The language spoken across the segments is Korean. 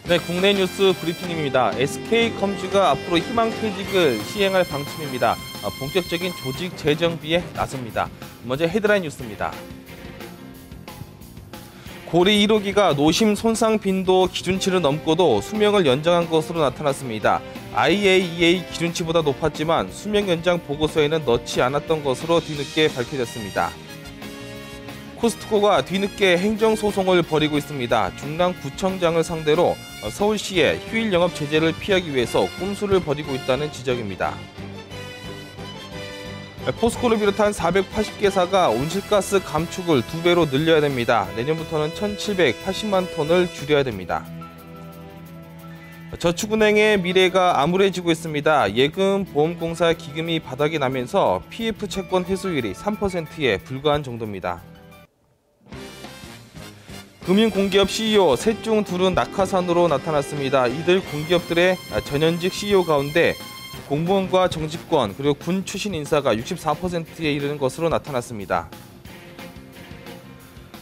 네, 국내 뉴스 브리핑입니다. SK컴주가 앞으로 희망퇴직을 시행할 방침입니다. 본격적인 조직 재정비에 나섭니다. 먼저 헤드라인 뉴스입니다. 고리 1호기가 노심 손상 빈도 기준치를 넘고도 수명을 연장한 것으로 나타났습니다. IAEA 기준치보다 높았지만 수명 연장 보고서에는 넣지 않았던 것으로 뒤늦게 밝혀졌습니다. 코스트코가 뒤늦게 행정소송을 벌이고 있습니다. 중랑구청장을 상대로 서울시의 휴일 영업 제재를 피하기 위해서 꼼수를 벌이고 있다는 지적입니다. 포스코를 비롯한 480개사가 온실가스 감축을 2배로 늘려야 됩니다. 내년부터는 1,780만 톤을 줄여야 됩니다. 저축은행의 미래가 암울해지고 있습니다. 예금보험공사 기금이 바닥이 나면서 PF 채권 회수율이 3%에 불과한 정도입니다. 금융공기업 CEO 셋 중 둘은 낙하산으로 나타났습니다. 이들 공기업들의 전현직 CEO 가운데 공무원과 정치권 그리고 군 출신 인사가 64%에 이르는 것으로 나타났습니다.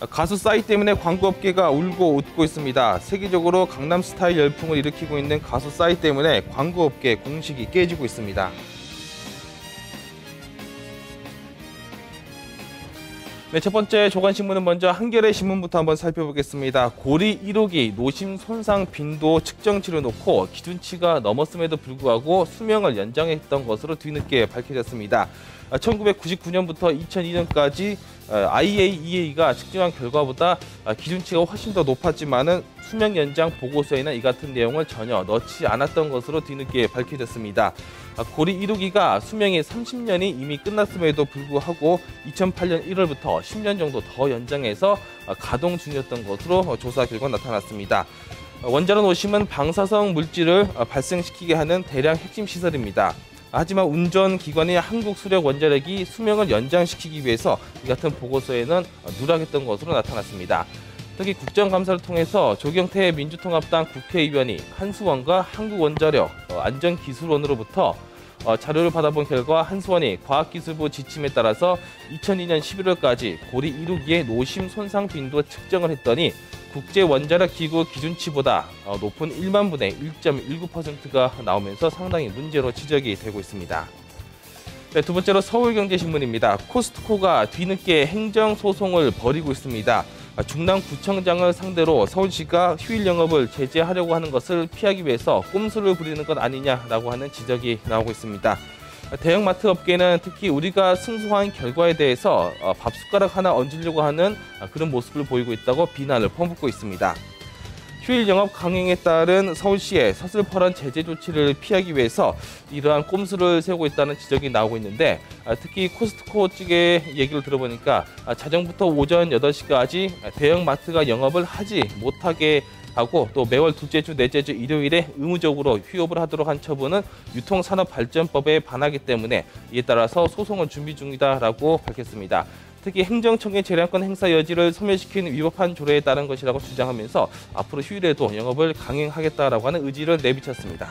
가수 싸이 때문에 광고업계가 울고 웃고 있습니다. 세계적으로 강남스타일 열풍을 일으키고 있는 가수 싸이 때문에 광고업계 공식이 깨지고 있습니다. 네, 첫 번째 조간신문은 먼저 한겨레 신문부터 한번 살펴보겠습니다. 고리 1호기 노심 손상 빈도 측정치를 놓고 기준치가 넘었음에도 불구하고 수명을 연장했던 것으로 뒤늦게 밝혀졌습니다. 1999년부터 2002년까지 IAEA가 측정한 결과보다 기준치가 훨씬 더 높았지만은 수명 연장 보고서에는 이 같은 내용을 전혀 넣지 않았던 것으로 뒤늦게 밝혀졌습니다. 고리 1호기가 수명이 30년이 이미 끝났음에도 불구하고 2008년 1월부터 10년 정도 더 연장해서 가동 중이었던 것으로 조사 결과 나타났습니다. 원자로 노심은 방사성 물질을 발생시키게 하는 대량 핵심 시설입니다. 하지만 운전기관인 한국수력원자력이 수명을 연장시키기 위해서 이 같은 보고서에는 누락했던 것으로 나타났습니다. 특히 국정감사를 통해서 조경태 민주통합당 국회의원이 한수원과 한국원자력 안전기술원으로부터 자료를 받아본 결과 한수원이 과학기술부 지침에 따라서 2002년 11월까지 고리 1호기의 노심 손상 빈도 측정을 했더니 국제원자력기구 기준치보다 높은 1만 분의 1.19%가 나오면서 상당히 문제로 지적이 되고 있습니다. 네, 두 번째로 서울경제신문입니다. 코스트코가 뒤늦게 행정소송을 벌이고 있습니다. 중랑구청장을 상대로 서울시가 휴일 영업을 제재하려고 하는 것을 피하기 위해서 꼼수를 부리는 것 아니냐라고 하는 지적이 나오고 있습니다. 대형마트 업계는 특히 우리가 승소한 결과에 대해서 밥숟가락 하나 얹으려고 하는 그런 모습을 보이고 있다고 비난을 퍼붓고 있습니다. 휴일 영업 강행에 따른 서울시의 서슬퍼런 제재 조치를 피하기 위해서 이러한 꼼수를 세우고 있다는 지적이 나오고 있는데 특히 코스트코 측의 얘기를 들어보니까 자정부터 오전 8시까지 대형마트가 영업을 하지 못하게 하고 또 매월 둘째 주, 넷째 주 일요일에 의무적으로 휴업을 하도록 한 처분은 유통산업발전법에 반하기 때문에 이에 따라서 소송을 준비 중이다라고 밝혔습니다. 특히 행정청의 재량권 행사 여지를 소멸시키는 위법한 조례에 따른 것이라고 주장하면서 앞으로 휴일에도 영업을 강행하겠다라고 하는 의지를 내비쳤습니다.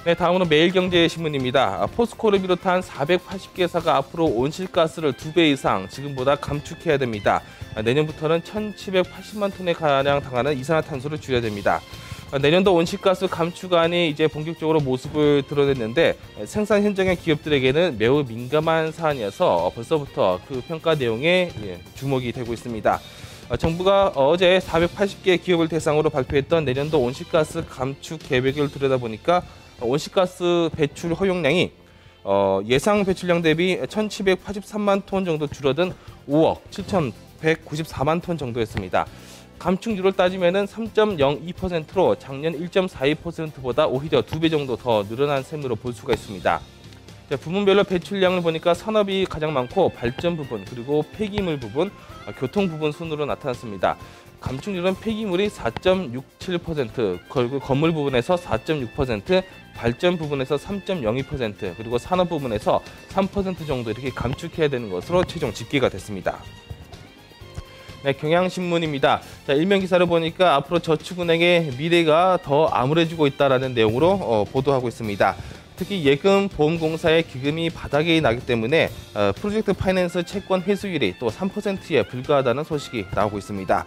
네, 다음으로 매일경제신문입니다. 포스코를 비롯한 480개사가 앞으로 온실가스를 2배 이상 지금보다 감축해야 됩니다. 내년부터는 1,780만 톤에 가량 당하는 이산화탄소를 줄여야 됩니다. 내년도 온실가스 감축안이 이제 본격적으로 모습을 드러냈는데 생산 현장의 기업들에게는 매우 민감한 사안이어서 벌써부터 그 평가 내용에 주목이 되고 있습니다. 정부가 어제 480개 기업을 대상으로 발표했던 내년도 온실가스 감축 계획을 들여다보니까 온실가스 배출 허용량이 예상 배출량 대비 1,783만 톤 정도 줄어든 5억 7,194만 톤 정도였습니다. 감축률을 따지면은 3.02%로 작년 1.42%보다 오히려 2배 정도 더 늘어난 셈으로 볼 수가 있습니다. 부문별로 배출량을 보니까 산업이 가장 많고 발전 부분 그리고 폐기물 부분, 교통 부분 순으로 나타났습니다. 감축률은 폐기물이 4.67%, 그리고 건물 부분에서 4.6%, 발전 부분에서 3.02%, 그리고 산업 부분에서 3% 정도 이렇게 감축해야 되는 것으로 최종 집계가 됐습니다. 네, 경향신문입니다. 자, 일면 기사를 보니까 앞으로 저축은행의 미래가 더 암울해지고 있다는 내용으로 보도하고 있습니다. 특히 예금보험공사의 기금이 바닥이 나기 때문에 프로젝트 파이낸스 채권 회수율이 또 3%에 불과하다는 소식이 나오고 있습니다.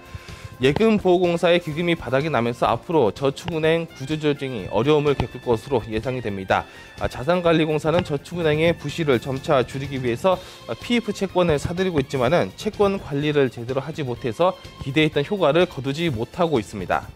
예금보험공사의 기금이 바닥이 나면서 앞으로 저축은행 구조조정이 어려움을 겪을 것으로 예상이 됩니다. 자산관리공사는 저축은행의 부실을 점차 줄이기 위해서 PF 채권을 사들이고 있지만은 채권 관리를 제대로 하지 못해서 기대했던 효과를 거두지 못하고 있습니다.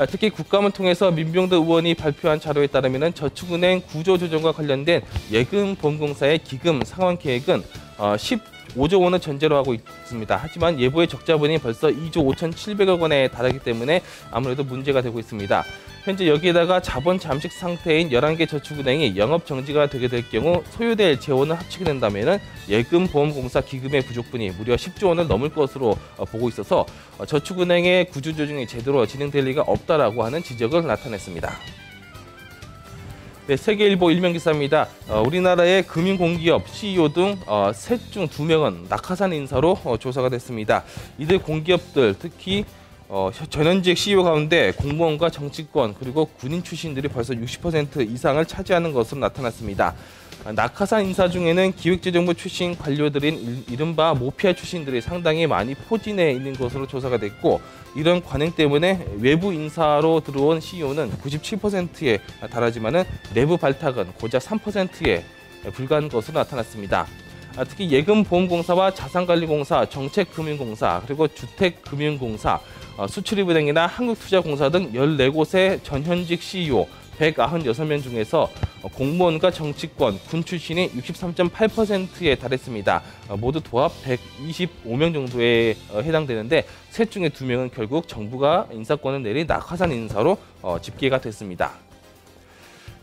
특히 국감을 통해서 민병대 의원이 발표한 자료에 따르면 저축은행 구조조정과 관련된 예금보험공사의 기금 상환 계획은 15조 원을 전제로 하고 있습니다. 하지만 예보의 적자분이 벌써 2조 5,700억 원에 달하기 때문에 아무래도 문제가 되고 있습니다. 현재 여기에다가 자본 잠식 상태인 11개 저축은행이 영업 정지가 되게 될 경우 소요될 재원을 합치게 된다면 예금보험공사 기금의 부족분이 무려 10조 원을 넘을 것으로 보고 있어서 저축은행의 구조조정이 제대로 진행될 리가 없다라고 하는 지적을 나타냈습니다. 네, 세계일보 일면 기사입니다. 우리나라의 금융공기업 CEO 등 셋 중 2명은 낙하산 인사로 조사가 됐습니다. 이들 공기업들 특히 전현직 CEO 가운데 공무원과 정치권 그리고 군인 출신들이 벌써 60% 이상을 차지하는 것으로 나타났습니다. 낙하산 인사 중에는 기획재정부 출신 관료들인 이른바 모피아 출신들이 상당히 많이 포진해 있는 것으로 조사가 됐고 이런 관행 때문에 외부 인사로 들어온 CEO는 97%에 달하지만은 내부 발탁은 고작 3%에 불과한 것으로 나타났습니다. 특히 예금보험공사와 자산관리공사, 정책금융공사, 그리고 주택금융공사, 수출입은행이나 한국투자공사 등 14곳의 전현직 CEO 196명 중에서 공무원과 정치권, 군 출신이 63.8%에 달했습니다. 모두 도합 125명 정도에 해당되는데 셋 중에 2명은 결국 정부가 인사권을 내린 낙하산 인사로 집계가 됐습니다.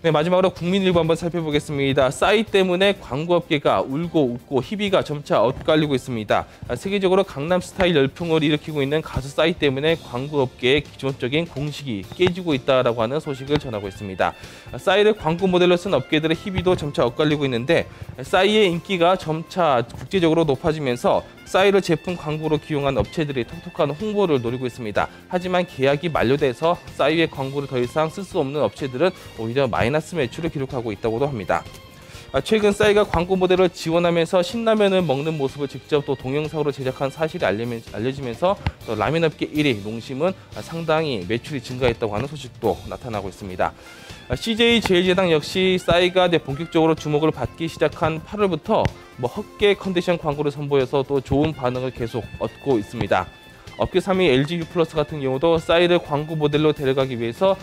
네, 마지막으로 국민일보 한번 살펴보겠습니다. 싸이 때문에 광고업계가 울고 웃고 희비가 점차 엇갈리고 있습니다. 세계적으로 강남스타일 열풍을 일으키고 있는 가수 싸이 때문에 광고업계의 기존적인 공식이 깨지고 있다라고 하는 소식을 전하고 있습니다. 싸이를 광고 모델로 쓴 업계들의 희비도 점차 엇갈리고 있는데 싸이의 인기가 점차 국제적으로 높아지면서 싸이를 제품 광고로 기용한 업체들이 톡톡한 홍보를 노리고 있습니다. 하지만 계약이 만료돼서 싸이의 광고를 더 이상 쓸 수 없는 업체들은 오히려 마이너스 매출을 기록하고 있다고도 합니다. 최근 싸이가 광고 모델을 지원하면서 신라면을 먹는 모습을 직접 또 동영상으로 제작한 사실이 알려지면서 또 라면업계 1위 농심은 상당히 매출이 증가했다고 하는 소식도 나타나고 있습니다. CJ제일제당 역시 싸이가 본격적으로 주목을 받기 시작한 8월부터 헛개 컨디션 광고를 선보여서 또 좋은 반응을 계속 얻고 있습니다. 업계 3위 LG U+ 같은 경우도 싸이를 광고 모델로 데려가기 위해서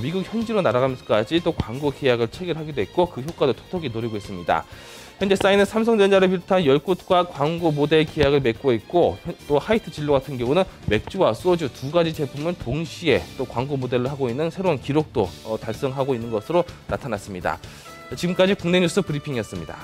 미국 현지로 날아가면서까지 또 광고 계약을 체결하기도 했고 그 효과도 톡톡히 노리고 있습니다. 현재 싸이는 삼성전자를 비롯한 10곳과 광고 모델 계약을 맺고 있고 또 하이트 진로 같은 경우는 맥주와 소주 2가지 제품을 동시에 또 광고 모델을 하고 있는 새로운 기록도 달성하고 있는 것으로 나타났습니다. 지금까지 국내 뉴스 브리핑이었습니다.